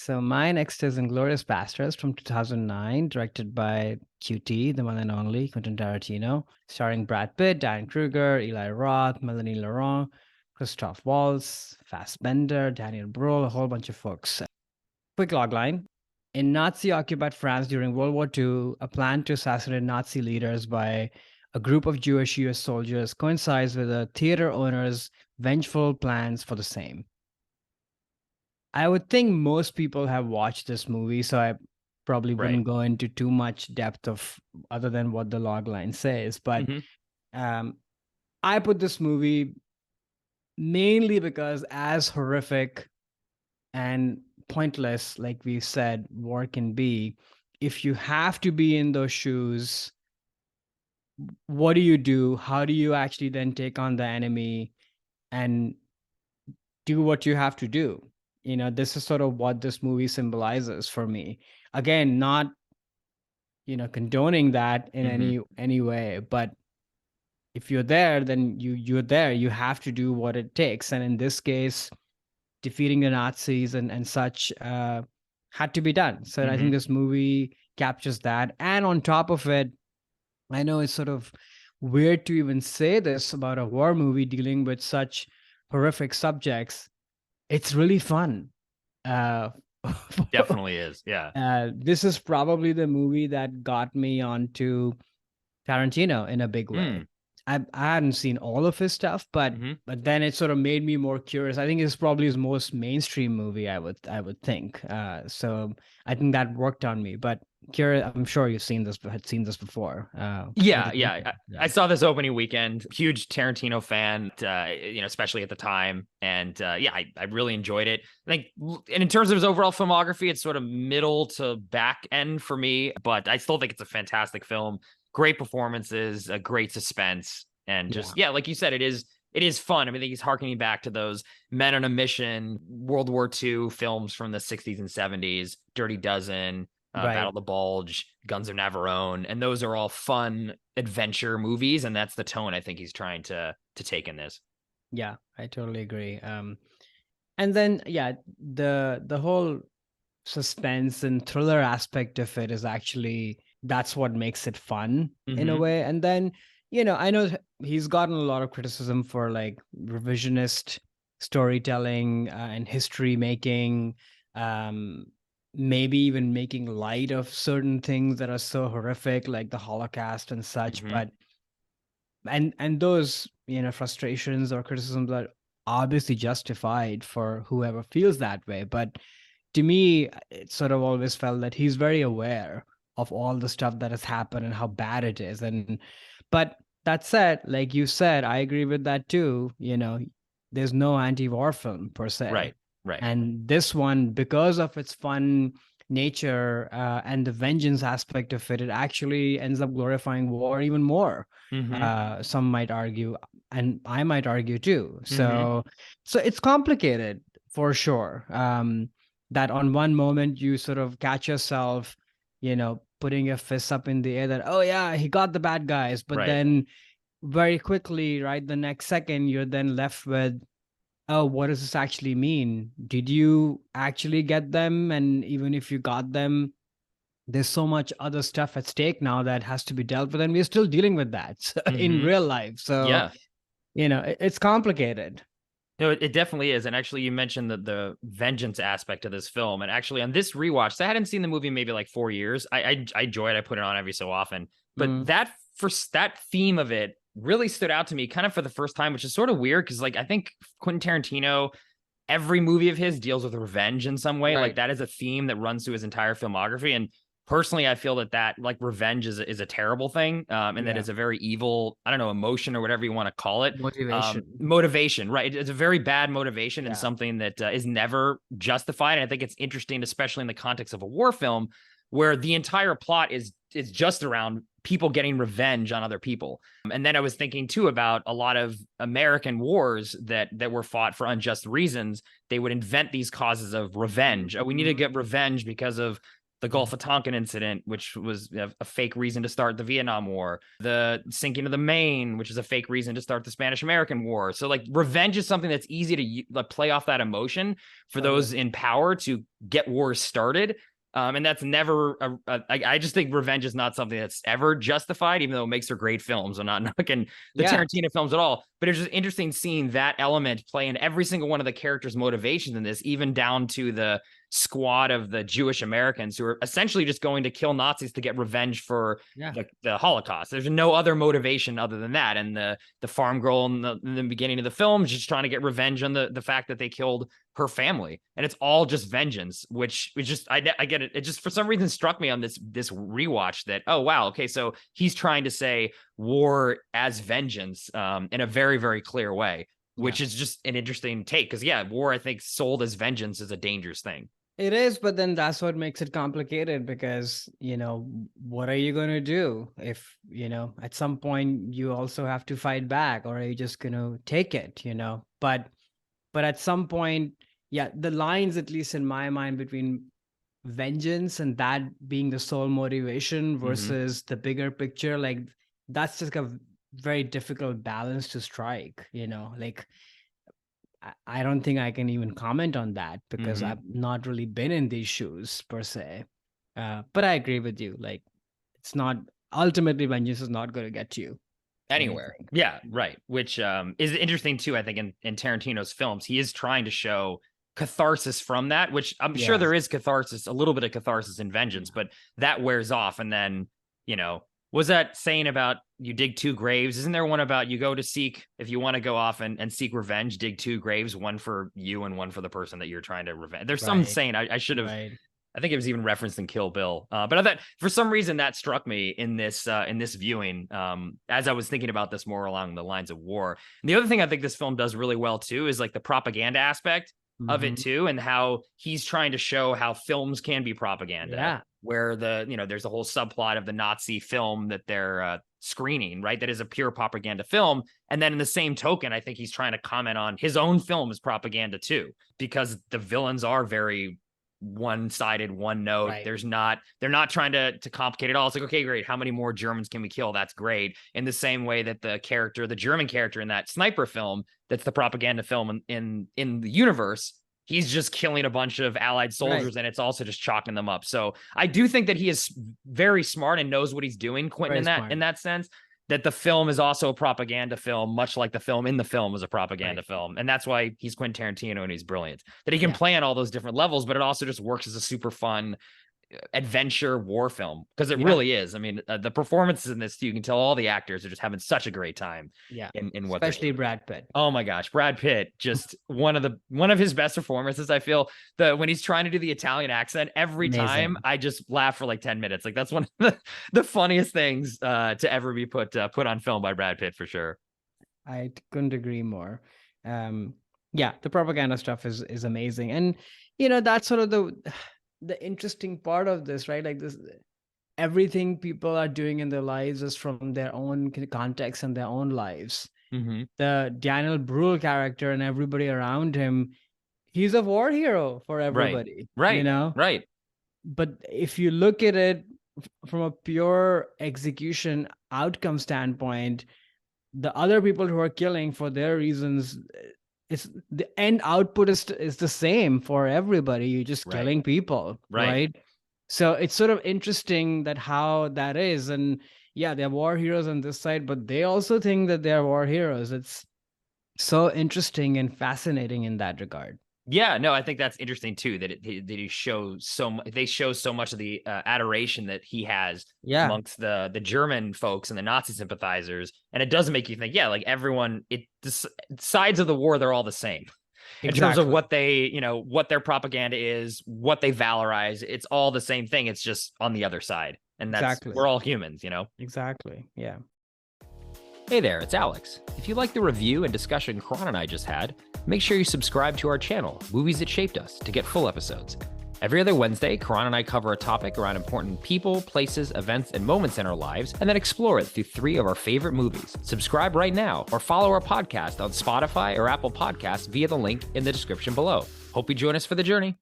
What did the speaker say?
So my next is Inglourious Basterds from 2009, directed by QT, the one and only Quentin Tarantino, starring Brad Pitt, Diane Kruger, Eli Roth, Melanie Laurent, Christoph Waltz, Fassbender, Daniel Brühl, a whole bunch of folks. Quick logline. In Nazi-occupied France during World War II, a plan to assassinate Nazi leaders by a group of Jewish US soldiers coincides with a theater owner's vengeful plans for the same. I would think most people have watched this movie, so I probably Right. wouldn't go into too much depth of other than what the log line says. But I put this movie mainly because as horrific and pointless, like we said, war can be, if you have to be in those shoes, what do you do? How do you actually then take on the enemy and do what you have to do? You know, this is sort of what this movie symbolizes for me. Again, not, condoning that in any way, but if you're there, then you're there. You have to do what it takes. And in this case, defeating the Nazis and such had to be done. So I think this movie captures that. And on top of it, I know it's sort of weird to even say this about a war movie dealing with such horrific subjects. It's really fun. Definitely is. Yeah. This is probably the movie that got me onto Tarantino in a big way. I hadn't seen all of his stuff, but then it sort of made me more curious. I think it's probably his most mainstream movie, I would think. So I think that worked on me. But curious, I'm sure you've seen this, had seen this before. Yeah. I saw this opening weekend. Huge Tarantino fan, especially at the time. And I really enjoyed it. I think, and in terms of his overall filmography, it's sort of middle to back end for me, but I still think it's a fantastic film. Great performances, a great suspense, and just like you said, it is fun. I mean, I think he's harkening back to those Men on a Mission, World War II films from the 60s and 70s, Dirty Dozen, Battle of the Bulge, Guns of Navarone, and those are all fun adventure movies, and that's the tone I think he's trying to take in this. Yeah, I totally agree. And then the whole suspense and thriller aspect of it is actually, that's what makes it fun in a way. And then, I know he's gotten a lot of criticism for like revisionist storytelling and history making, maybe even making light of certain things that are so horrific, like the Holocaust and such. But and those, frustrations or criticisms are obviously justified for whoever feels that way. But to me, it sort of always felt that he's very aware of all the stuff that has happened and how bad it is. But that said, like you said, I agree with that too. There's no anti-war film per se. Right. And this one, because of its fun nature and the vengeance aspect of it, it actually ends up glorifying war even more. Some might argue, and I might argue too. So it's complicated for sure. That on one moment you sort of catch yourself, putting your fists up in the air that, oh yeah, he got the bad guys. But then very quickly, right, the next second, you're then left with, oh, what does this actually mean? Did you actually get them? And even if you got them, there's so much other stuff at stake now that has to be dealt with. And we're still dealing with that in real life. So, it's complicated. No, it definitely is. And actually, you mentioned the vengeance aspect of this film. And actually, on this rewatch, so I hadn't seen the movie in maybe like 4 years. I enjoy it. I put it on every so often. But that theme of it really stood out to me kind of for the first time, which is sort of weird because, like, I think Quentin Tarantino, every movie of his deals with revenge in some way. Like, that is a theme that runs through his entire filmography. And personally, I feel that like revenge is a terrible thing, and that is a very evil, I don't know, emotion or whatever you want to call it. Motivation, right? It's a very bad motivation and something that is never justified. And I think it's interesting, especially in the context of a war film, where the entire plot is just around people getting revenge on other people. And then I was thinking too about a lot of American wars that were fought for unjust reasons. They would invent these causes of revenge. Oh, we need to get revenge because of the Gulf of Tonkin incident, which was a fake reason to start the Vietnam War, the sinking of the Maine, which is a fake reason to start the Spanish-American War. So like revenge is something that's easy to like, play off that emotion for those in power to get wars started. And that's never, I just think revenge is not something that's ever justified, even though it makes for great films. I'm not knocking the Tarantino films at all, but it's just interesting seeing that element play in every single one of the characters' motivations in this, even down to the squad of the Jewish Americans who are essentially just going to kill Nazis to get revenge for the Holocaust. There's no other motivation other than that. And the farm girl in the beginning of the film is just trying to get revenge on the fact that they killed her family. And it's all just vengeance, which is just, I get it. It just for some reason struck me on this rewatch that, oh, wow. Okay. So he's trying to say war as vengeance in a very, very clear way, which is just an interesting take. Because war, I think, sold as vengeance is a dangerous thing. It is, but then that's what makes it complicated because, what are you going to do if, at some point you also have to fight back, or are you just going to take it, But at some point, the lines, at least in my mind, between vengeance and that being the sole motivation versus the bigger picture, like that's just a very difficult balance to strike, like I don't think I can even comment on that because I've not really been in these shoes per se. But I agree with you. Like, it's not ultimately vengeance is not going to get you anywhere. Yeah, right. Which is interesting too. I think in Tarantino's films, he is trying to show catharsis from that, which I'm sure there is catharsis, a little bit of catharsis in vengeance, but that wears off. And then, was that saying about you dig 2 graves? Isn't there one about you go to seek, if you want to go off and seek revenge, dig 2 graves, one for you and one for the person that you're trying to revenge? There's some saying I should have, I think it was even referenced in Kill Bill. But I thought for some reason that struck me in this viewing as I was thinking about this more along the lines of war. And the other thing I think this film does really well too is like the propaganda aspect of it too, and how he's trying to show how films can be propaganda. Where there's a whole subplot of the Nazi film that they're screening, right? That is a pure propaganda film. And then in the same token, I think he's trying to comment on his own film as propaganda too, because the villains are very one-sided, one note. They're not trying to complicate it all. It's like, okay, great. How many more Germans can we kill? That's great. In the same way that the German character in that sniper film, that's the propaganda film in the universe, he's just killing a bunch of Allied soldiers, and it's also just chalking them up. So I do think that he is very smart and knows what he's doing, Quentin, in that sense, that the film is also a propaganda film, much like the film in the film is a propaganda film. And that's why he's Quentin Tarantino and he's brilliant. That he can play on all those different levels, but it also just works as a super fun adventure war film, because it really is. I mean, the performances in this, you can tell all the actors are just having such a great time in what especially Brad Pitt. Oh my gosh, Brad Pitt, just one of his best performances. I feel that when he's trying to do the Italian accent every time, I just laugh for like 10 minutes. Like that's one of the funniest things to ever be put on film by Brad Pitt, for sure. I couldn't agree more. The propaganda stuff is amazing, and that's sort of the interesting part of this, right? Like this, everything people are doing in their lives is from their own context and their own lives. The Daniel Bruhl character and everybody around him, he's a war hero for everybody, right? But if you look at it from a pure execution outcome standpoint, the other people who are killing for their reasons, it's the end output is the same for everybody. You're just killing people, right? So it's sort of interesting that how that is. And they're war heroes on this side, but they also think that they're war heroes. It's so interesting and fascinating in that regard. Yeah, no, I think that's interesting too, that they show so much of the adoration that he has amongst the German folks and the Nazi sympathizers. And it does make you think, like everyone, the sides of the war, they're all the same in terms of what they, what their propaganda is, what they valorize. It's all the same thing. It's just on the other side. And that's, we're all humans, Exactly. Yeah. Hey there, it's Alex. If you like the review and discussion Karan and I just had, make sure you subscribe to our channel, Movies That Shaped Us, to get full episodes. Every other Wednesday, Karan and I cover a topic around important people, places, events, and moments in our lives, and then explore it through 3 of our favorite movies. Subscribe right now, or follow our podcast on Spotify or Apple Podcasts via the link in the description below. Hope you join us for the journey.